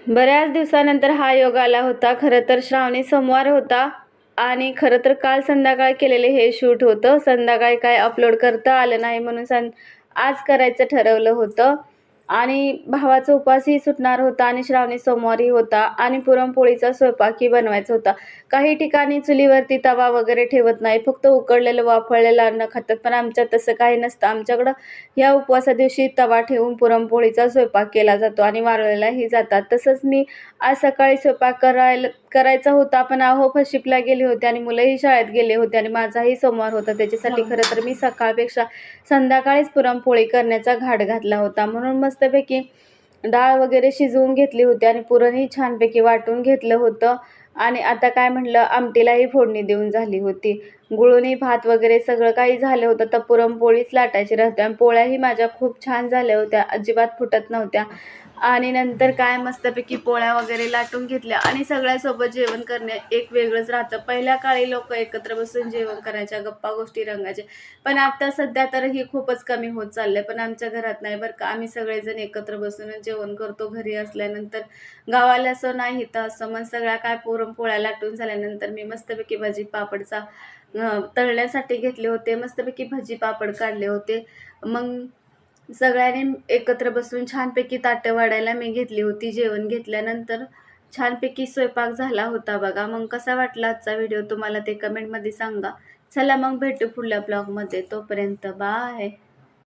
बऱ्याच दिवसानंतर हा योग आला होता. खरं तर श्रावणी सोमवार होता आणि खरं तर काल संध्याकाळी केलेले हे शूट होतं. संध्याकाळी काय अपलोड करता आलं नाही म्हणून आज करायचं ठरवलं होतं. आणि भावाचा उपवासही सुटणार होता आणि श्रावणी सोमवारही होता आणि पुरणपोळीचा स्वयंपाकही बनवायचा होता. काही ठिकाणी चुलीवरती तवा वगैरे ठेवत नाही, फक्त उकडलेलं वाफळलेलं अन्न खातात. पण आमच्यात तसं काही नसतं. आमच्याकडं या उपवासा दिवशी तवा ठेवून पुरणपोळीचा स्वयंपाक केला जातो आणि वाळवल्याही जातात. तसंच मी आज सकाळी स्वयंपाक करायचा होता, पण अहो फशिपला गेले होते आणि मुलंही शाळेत गेले होते आणि माझाही सोमवार होता. त्याच्यासाठी खरं तर मी सकाळपेक्षा संध्याकाळीच पुरणपोळी करण्याचा घाट घातला होता. म्हणून मस्तपैकी डाळ वगैरे शिजवून घेतली होती आणि पुरणही छानपैकी वाटून घेतलं होतं. आणि आता काय म्हटलं, आमटीलाही फोडणी देऊन झाली होती. गुळवणी भात वगैरे सगळं काही झालं होतं. तर पुरणपोळीच लाटायची राहते आणि पोळ्याही माझ्या खूप छान झाल्या होत्या, अजिबात फुटत नव्हत्या. आणि नंतर काय मस्तपैकी पोळ्या वगैरे लाटून घेतल्या आणि सगळ्यासोबत जेवण करणे एक वेगळंच राहतं. पहिल्या काळी लोक एकत्र बसून जेवण करायच्या, गप्पा गोष्टी रंगायचे. पण आता सध्या तर ही खूपच कमी होत चाललंय. पण आमच्या घरात नाही बरं का, आम्ही सगळेजण एकत्र बसूनच जेवण करतो घरी असल्यानंतर. गावाला असं नाही तर असं. मग सगळ्या काय पुरणपोळ्या लाटून झाल्यानंतर मी मस्तपैकी भाजी पापडचा तळण्यासाठी घेतले होते. मस्तपैकी भाजी पापड काढले होते. मग सगळ्यांनी एकत्र बसून छानपैकी ताटं वाढायला मी घेतली होती. जेवण घेतल्यानंतर छानपैकी स्वयंपाक झाला होता बघा. मग कसा वाटला आजचा व्हिडिओ तुम्हाला ते कमेंटमध्ये सांगा. चला मग भेटू पुढल्या ब्लॉगमध्ये. तोपर्यंत बाय.